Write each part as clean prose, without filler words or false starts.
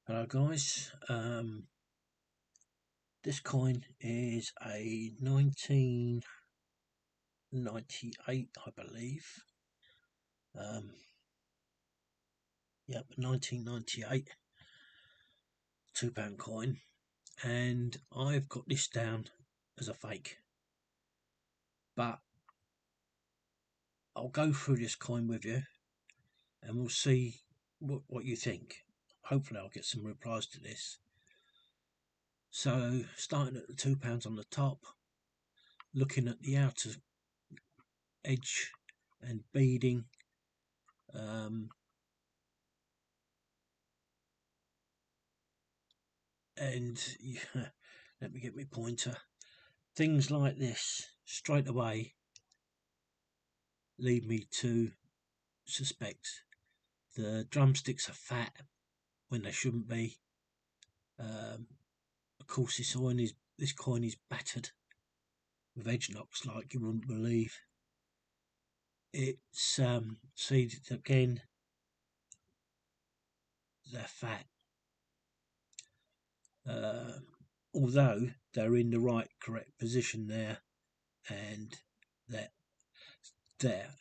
Hello guys, this coin is a 1998, I believe. Yep, 1998 £2 coin, and I've got this down as a fake, but I'll go through this coin with you and we'll see what you think. Hopefully I'll get some replies to this. So starting at the £2 on the top, looking at the outer edge and beading, and yeah, let me get my pointer. Things like this straight away lead me to suspect the drumsticks are fat when they shouldn't be. Of course, this coin is battered with edge knocks like you wouldn't believe. It's see again, they're fat. Although they're in the correct position there, and there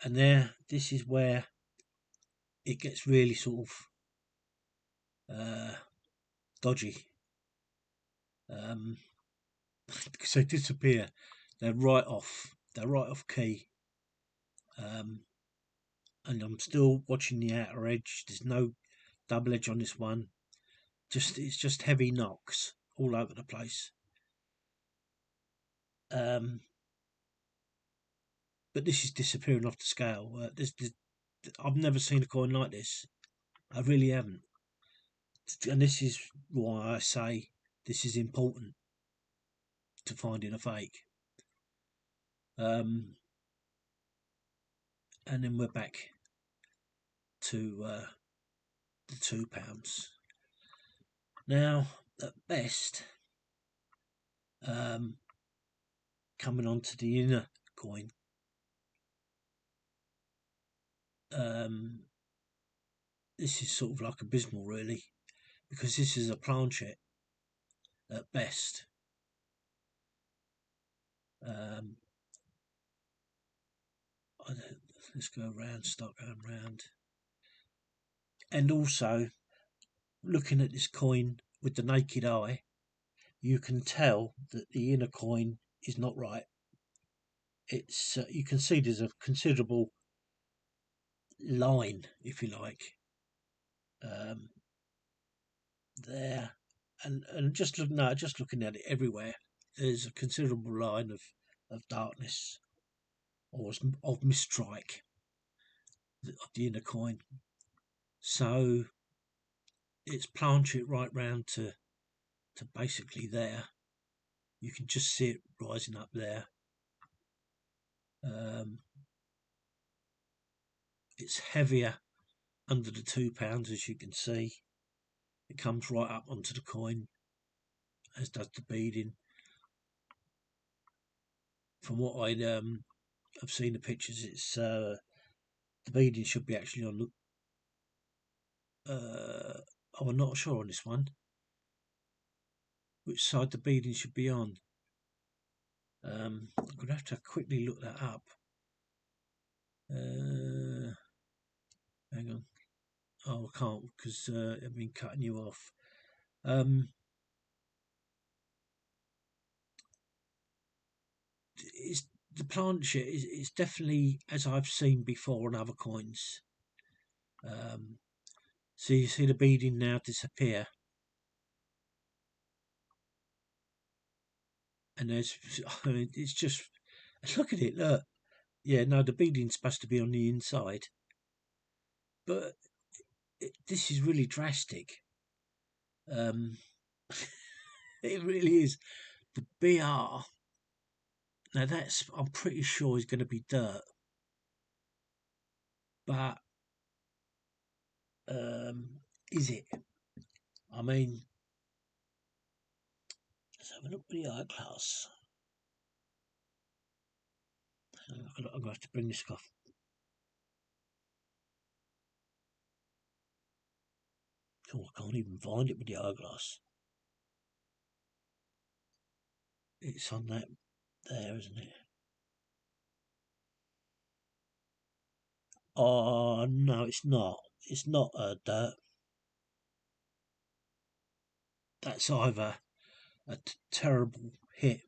and there. This is where it gets really sort of dodgy, because they disappear. They're right off key, and I'm still watching the outer edge. There's no double edge on this one. It's just heavy knocks all over the place. But this is disappearing off the scale. I've never seen a coin like this. I really haven't. And this is why I say this is important to finding a fake. And then we're back to the £2. Now, at best, coming on to the inner coin, this is sort of like abysmal, really, because this is a planchet at best. Let's go around, start going round. And also, looking at this coin with the naked eye, you can tell that the inner coin is not right. It's you can see there's a considerable line, if you like, there, and just looking at it everywhere, there's a considerable line of darkness or of mistrike of the inner coin. So it's planchet right round to basically there. You can just see it rising up there. It's heavier under the £2, as you can see. It comes right up onto the coin, as does the beading. From what I've seen the pictures, it's the beading should be actually on the I'm not sure on this one which side the beading should be on. I'm gonna have to quickly look that up. Hang on. Oh, I can't, because I've been cutting you off. The planchet is definitely as I've seen before on other coins. So you see the beading now disappear, and it's just, look at it, look. Yeah, no, the beading's supposed to be on the inside, but this is really drastic. It really is. The BR, now that's, I'm pretty sure is going to be dirt, but is it? I mean, let's have a look at the eyeglass. I'm going to have to bring this off. Oh, I can't even find it with the eyeglass. It's on that there, isn't it? Oh, no, it's not. It's not a dirt. That's either a terrible hit,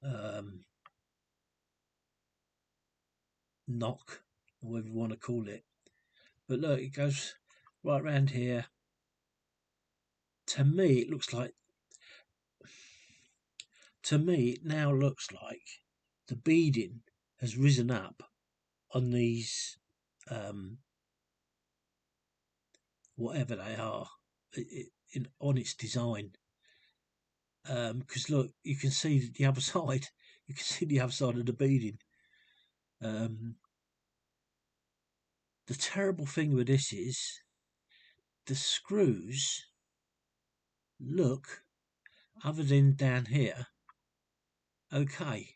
um, knock, or whatever you want to call it. But look, it goes right round here. To me, it looks like. To me, it now looks like the beading has risen up on these, whatever they are, on its design. Because look, you can see the other side. You can see the other side of the beading. The terrible thing with this is the screws look, other than down here, okay.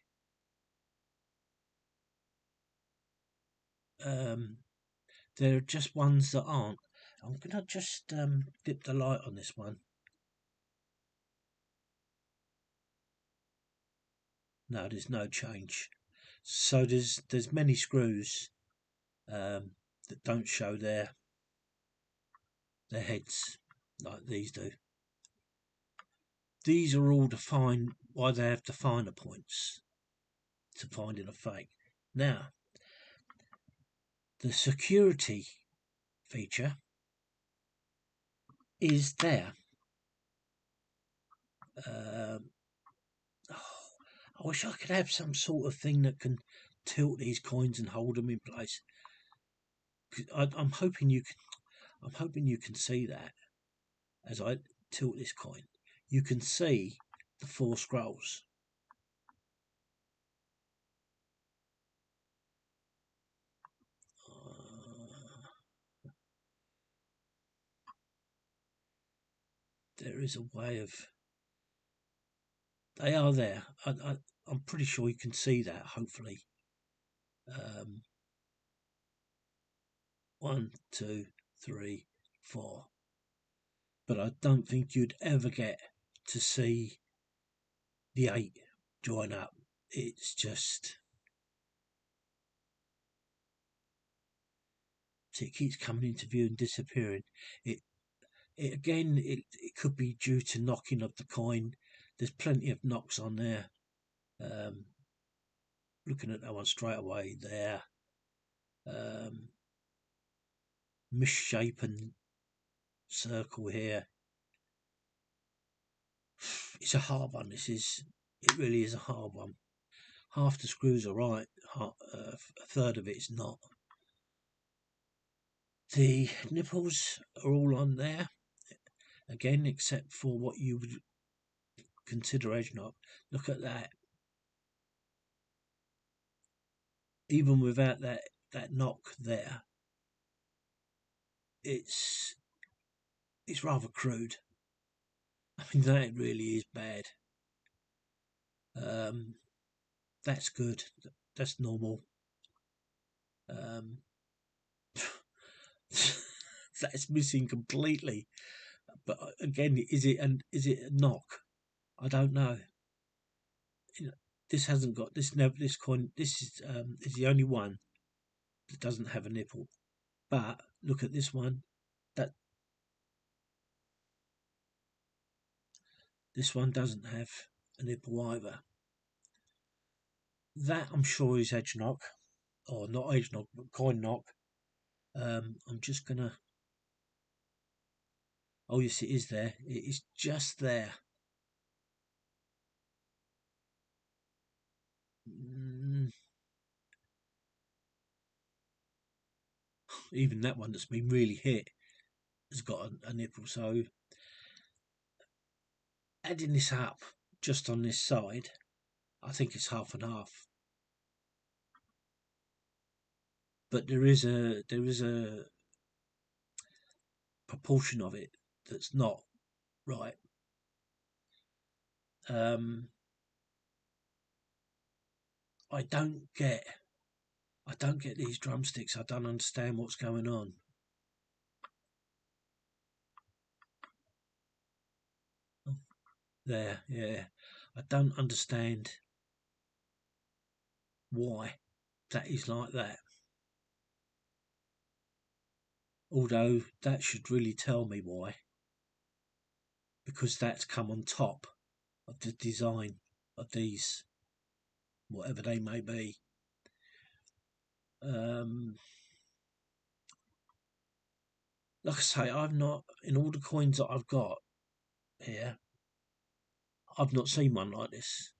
There are just ones that aren't. I'm gonna just dip the light on this one. No, there's no change. So there's many screws that don't show their heads like these do. These are all defined why they have the finer points to finding a fake. Now, the security feature is there. I wish I could have some sort of thing that can tilt these coins and hold them in place. I'm hoping you can. I'm hoping you can see that as I tilt this coin. You can see the 4 scrolls. There is a way of. They are there. I'm pretty sure you can see that. Hopefully. 1, 2, 3, 4. But I don't think you'd ever get to see the 8 join up. It's just. It keeps coming into view and disappearing. It again, it could be due to knocking of the coin. There's plenty of knocks on there. Looking at that one straight away there. Misshapen circle here. It's a hard one. It really is a hard one. Half the screws are right, a third of it's not. The nipples are all on there, again, except for what you would consider edge knock. Look at that. Even without that knock there, it's rather crude. I mean, that really is bad. That's good. That's normal. That's missing completely. But again, is it a knock? I don't know. This hasn't got this. Never this coin. This is the only one that doesn't have a nipple. But look at this one. That this one doesn't have a nipple either. That I'm sure is edge knock, or not edge knock, but coin knock. I'm just gonna. Oh yes, it is there. It is just there. Even that one that's been really hit has got a nipple. So adding this up just on this side, I think it's half and half. But there is a proportion of it that's not right. I don't get these drumsticks. I don't understand what's going on. there. Yeah, I don't understand why that is like that. Although that should really tell me why, because that's come on top of the design of these, whatever they may be. Like I say, I've not, in all the coins that I've got here, I've not seen one like this.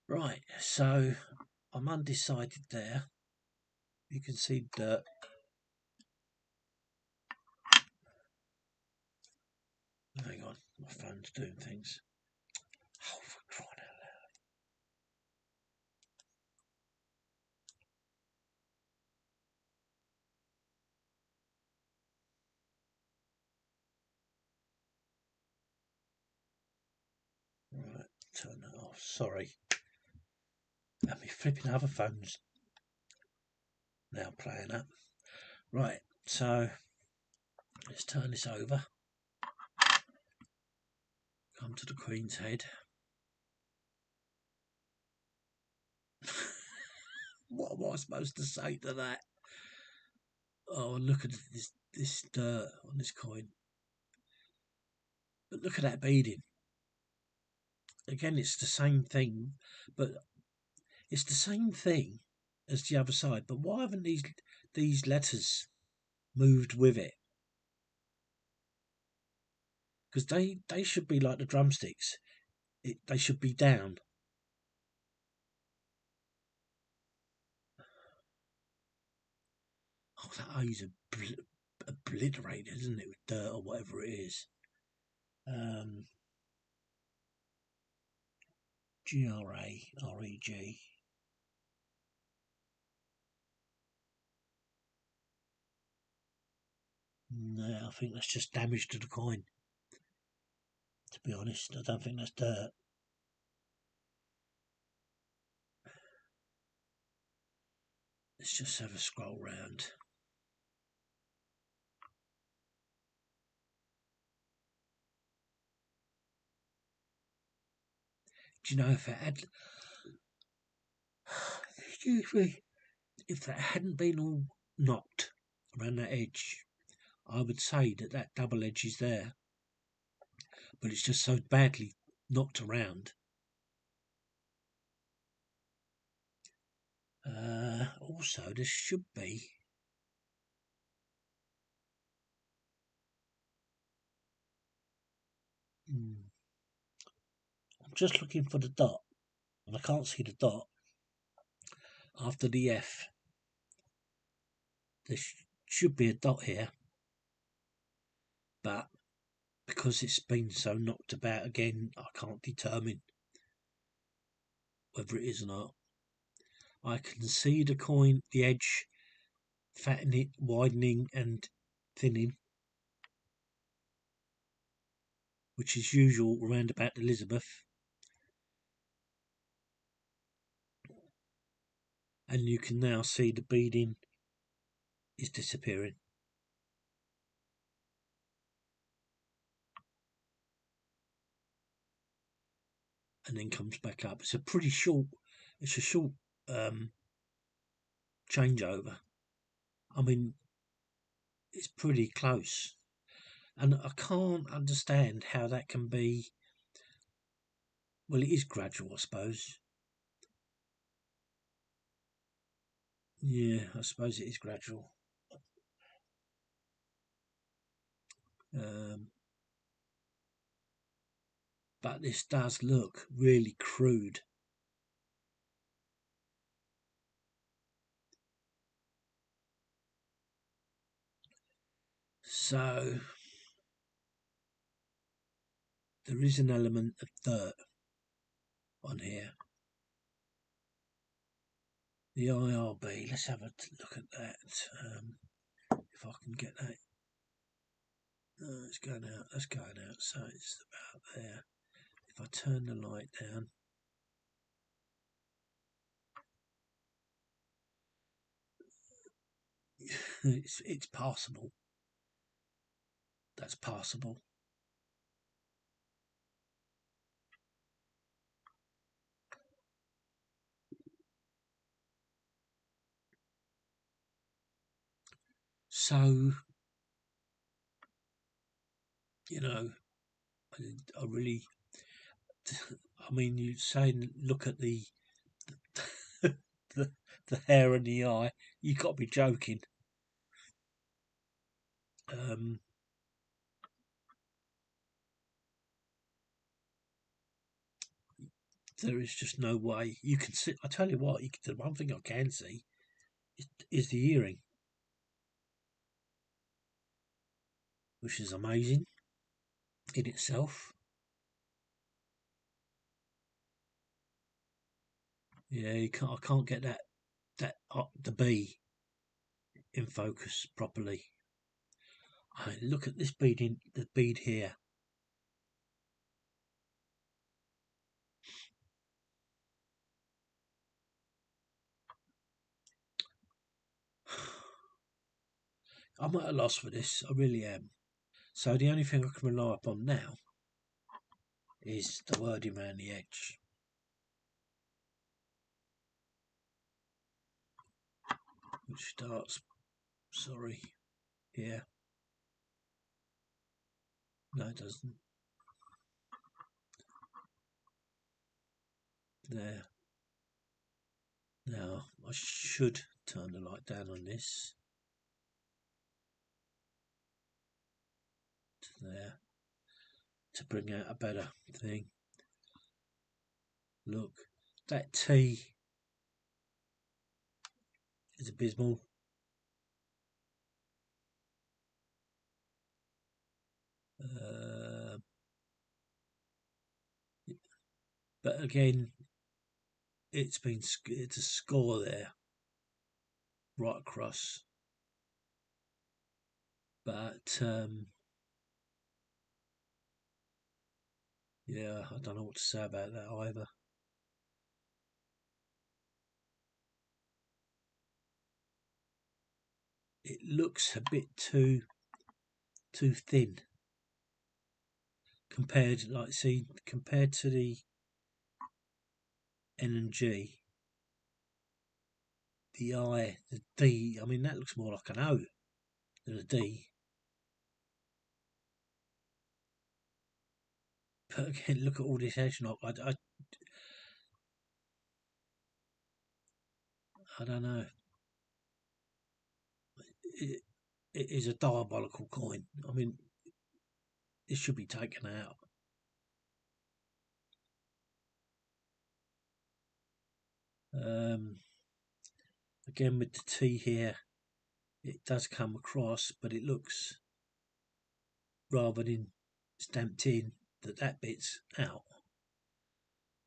Right, so I'm undecided there. You can see dirt. Hang on, my phone's doing things. Oh, for crying out loud. Right, turn that off. Sorry. And my flipping other phone's now playing up. Right, so let's turn this over. Come to the Queen's Head. What am I supposed to say to that? Oh, look at this dirt on this coin. But look at that beading. Again, it's the same thing, but it's the same thing as the other side. But why haven't these letters moved with it? Because they should be like the drumsticks. They should be down. Oh, that O's obliterated, isn't it, with dirt or whatever it is. GRAREG. No, I think that's just damage to the coin. To be honest, I don't think that's dirt. Let's just have a scroll round. Do you know if it had... Excuse me. If that hadn't been all knocked around that edge, I would say that double edge is there. But it's just so badly knocked around. Also, there should be... I'm just looking for the dot, and I can't see the dot after the F. There should be a dot here, but because it's been so knocked about again, I can't determine whether it is or not. I can see the coin, the edge, fattening, widening and thinning, which is usual around about Elizabeth. And you can now see the beading is disappearing. And then comes back up. It's a short changeover. I mean, it's pretty close. And I can't understand how that can be. Well, it is gradual, I suppose. Yeah, I suppose it is gradual. But this does look really crude. So there is an element of dirt on here. The IRB, let's have a look at that. If I can get that. It's going out, that's going out, so it's about there. If I turn the light down, it's passable. That's passable. So, you know, I really, I mean, you say look at the the, the hair and the eye. You got to be joking. Um, there is just no way you can see. I tell you what, the one thing I can see is the earring, which is amazing in itself. Yeah, you can't. I can't get the bee in focus properly. I mean, look at this bead in the bead here. I'm at a loss for this. I really am. So the only thing I can rely upon now is the wording around the edge, which starts. Sorry. Yeah. No, it doesn't. There. Now I should turn the light down on this. To there. To bring out a better thing. Look, that T is abysmal. But again, it's a score there right across. But yeah, I don't know what to say about that either. It looks a bit too thin compared to the N and G, the I, the D. I mean, that looks more like an O than a D. But again, look at all this edge knock. I don't know. It, it is a diabolical coin. I mean, it should be taken out. Again, with the T here, it does come across, but it looks, rather than stamped in, that bit's out.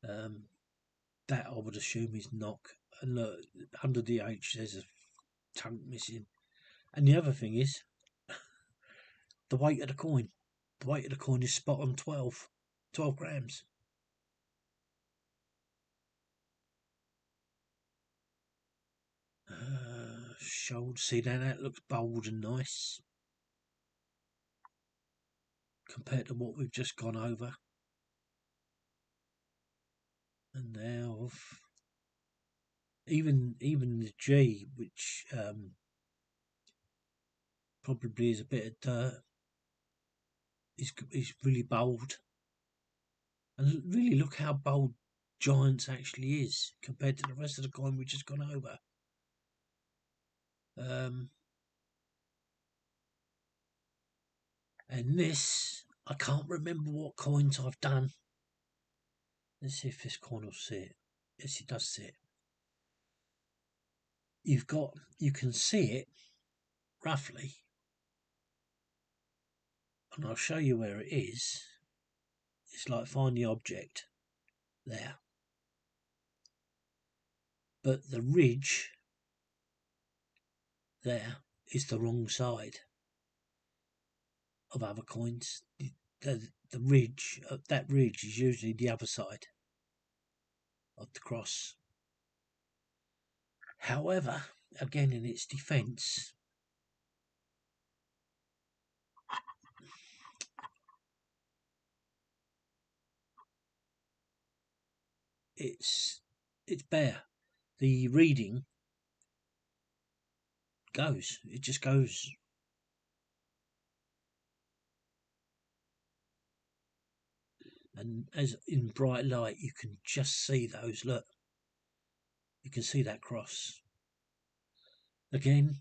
That I would assume is knock. And look, under the H, there's a chunk missing. And the other thing is the weight of the coin. The weight of the coin is spot on 12 grams. Shoulder, see that looks bold and nice compared to what we've just gone over. And now even the G, which probably is a bit of dirt, is really bold. And really look how bold Giants actually is compared to the rest of the coin we've just gone over. And this, I can't remember what coins I've done. Let's see if this coin will sit. Yes, it does sit. You can see it roughly, and I'll show you where it is. It's like find the object there, but the ridge there is the wrong side of other coins. The ridge, that ridge is usually the other side of the cross. However, again, in its defence, it's bare. The reading goes. It just goes. And as in bright light, you can just see those. Look, you can see that cross. Again,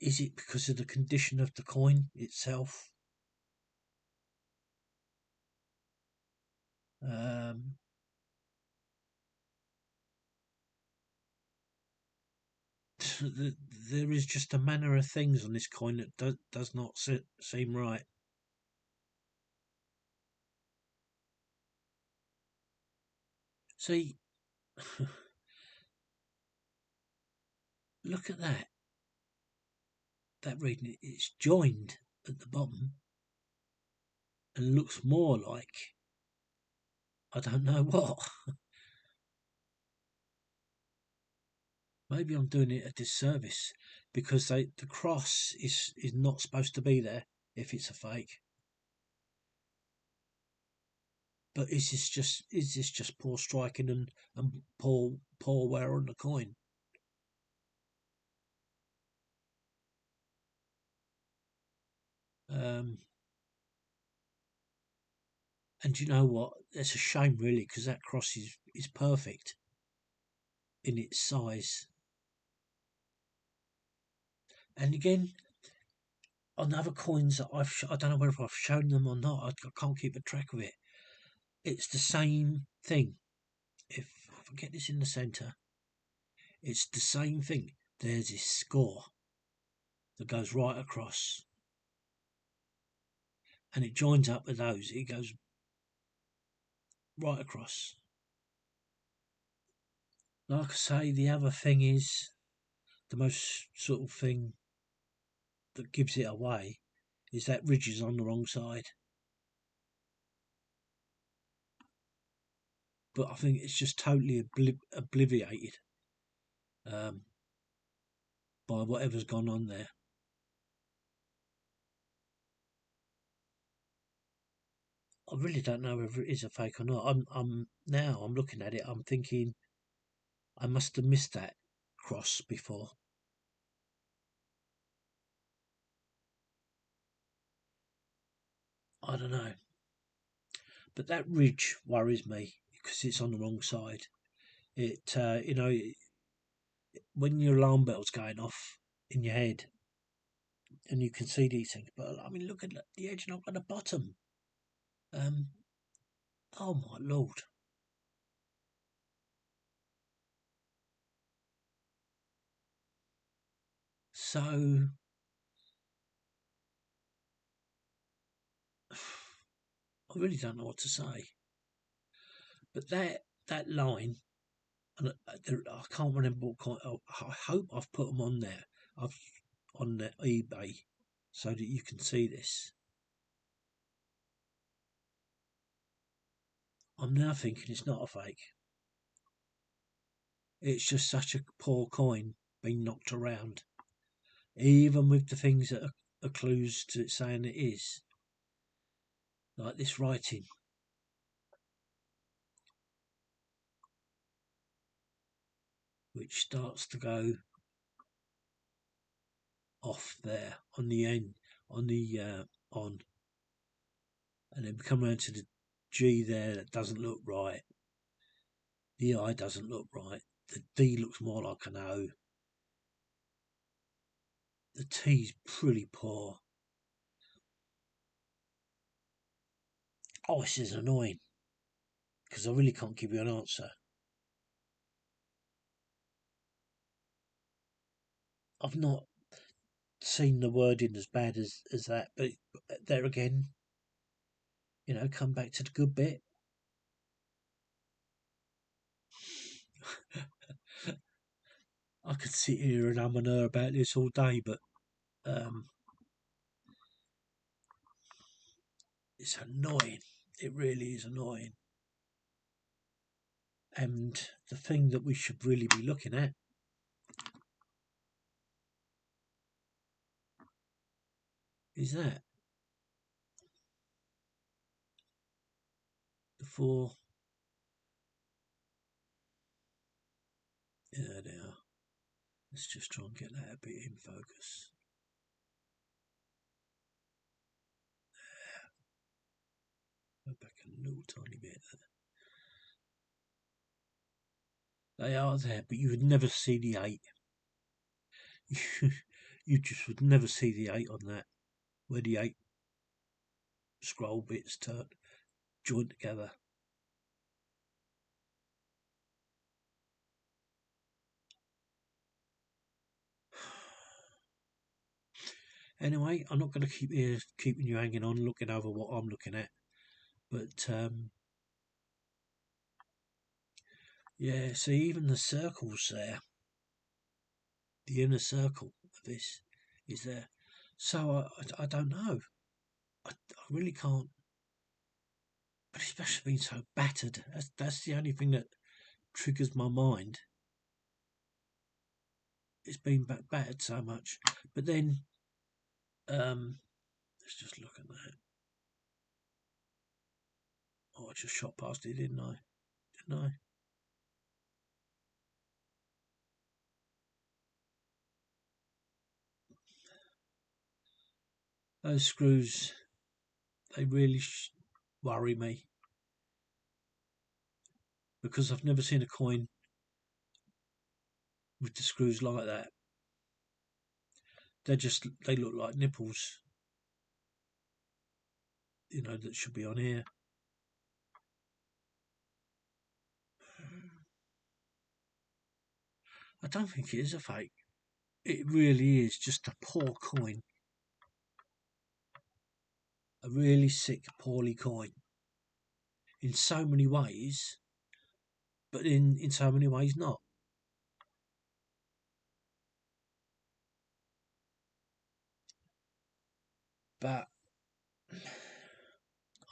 is it because of the condition of the coin itself? There is just a manner of things on this coin that does not seem right. See, look at that. That reading, it's joined at the bottom and looks more like I don't know what. Maybe I'm doing it a disservice because the cross is not supposed to be there if it's a fake. But is this just poor striking and poor wear on the coin? And you know what? It's a shame, really, because that cross is perfect in its size. And again, on other coins that I don't know whether I've shown them or not. I can't keep a track of it. It's the same thing. If I get this in the centre, it's the same thing. There's this score that goes right across, and it joins up with those. It goes right across. Like I say, the other thing is the most sort of thing that gives it away is that ridge is on the wrong side. But I think it's just totally obliviated by whatever's gone on there. I really don't know whether it is a fake or not. I'm looking at it. I'm thinking I must have missed that cross before. I don't know, but that ridge worries me because it's on the wrong side. It when your alarm bell's going off in your head and you can see these things. But I mean, look at the edge, not at the bottom. Um, oh my lord! So I really don't know what to say. But that line, and I can't remember what kind. I hope I've put them on there. I've on the eBay so that you can see this. I'm now thinking it's not a fake. It's just such a poor coin being knocked around, even with the things that are clues to it saying it is. Like this writing, which starts to go off there on the end, on the on, and then we come around to the G there that doesn't look right. The I doesn't look right. The D looks more like an O. The T's pretty poor. Oh, this is annoying because I really can't give you an answer. I've not seen the wording as bad as that, but there again, come back to the good bit. I could sit here and and about this all day, but it's annoying. It really is annoying. And the thing that we should really be looking at is that the 4 Yeah, they are. Let's just try and get that a bit in focus. Go back a little tiny bit. They are there, but you would never see the 8. You just would never see the 8 on that, where the 8 scroll bits join together. Anyway, I'm not going to keeping you hanging on, looking over what I'm looking at. But yeah, see, even the circles there, the inner circle of this is there. So I don't know. I really can't. But especially being so battered, that's the only thing that triggers my mind. It's been battered so much. But then, let's just look at that. Oh, I just shot past it, didn't I? Didn't I? Those screws, they really worry me, because I've never seen a coin with the screws like that. They look like nipples, that should be on here. I don't think it is a fake. It really is just a poor coin. A really sick, poorly coin. In so many ways, but in so many ways not. But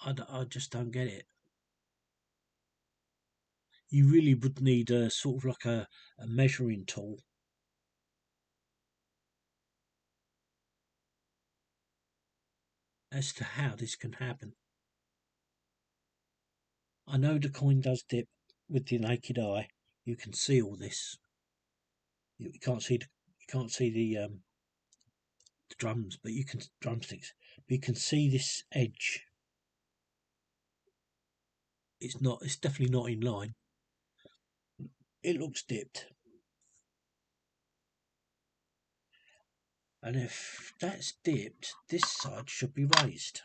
I just don't get it. You really would need a sort of like a measuring tool as to how this can happen. I know the coin does dip with the naked eye. You can see all this. You can't see the drums, but you can drumsticks. But you can see this edge. It's not. It's definitely not in line. It looks dipped. And if that's dipped, this side should be raised.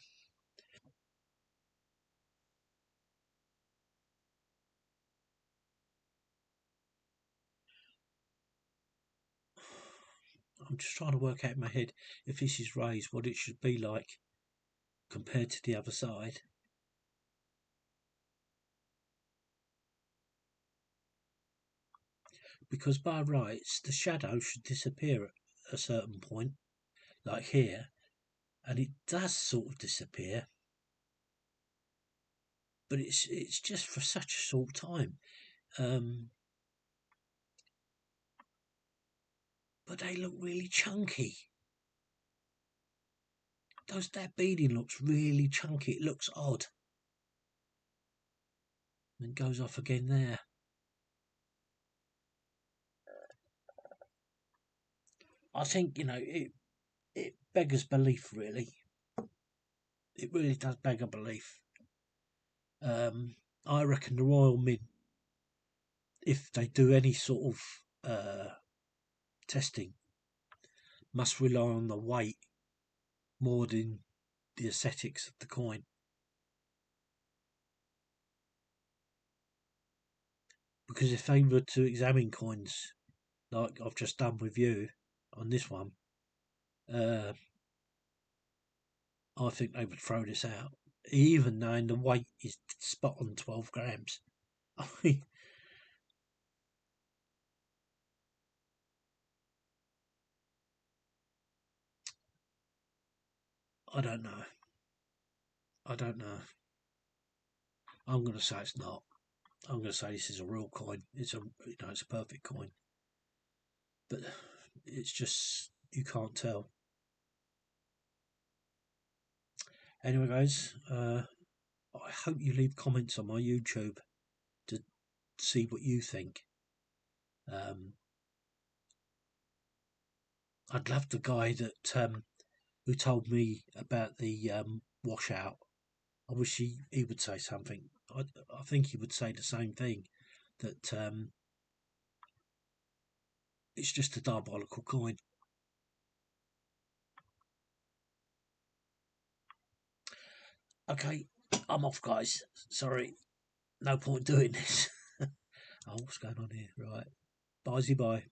I'm just trying to work out in my head, if this is raised, what it should be like compared to the other side. Because by rights, the shadow should disappear at a certain point, like here, and it does sort of disappear, but it's just for such a short time. But they look really chunky. That beading looks really chunky. It looks odd. And goes off again there. I think, it beggars belief, really. It really does beg a belief. I reckon the Royal Mint, if they do any sort of testing, must rely on the weight more than the aesthetics of the coin. Because if they were to examine coins like I've just done with you on this one, I think they would throw this out, even knowing the weight is spot on 12 grams. I mean, I don't know. I don't know. I'm going to say it's not. I'm going to say this is a real coin. It's a perfect coin. But it's just, you can't tell. Anyway, guys, I hope you leave comments on my YouTube to see what you think. I'd love the guy that who told me about the washout. I wish he would say something. I think he would say the same thing, that it's just a diabolical coin. Okay, I'm off, guys. Sorry, no point doing this. Oh, what's going on here? Right, bye, bye.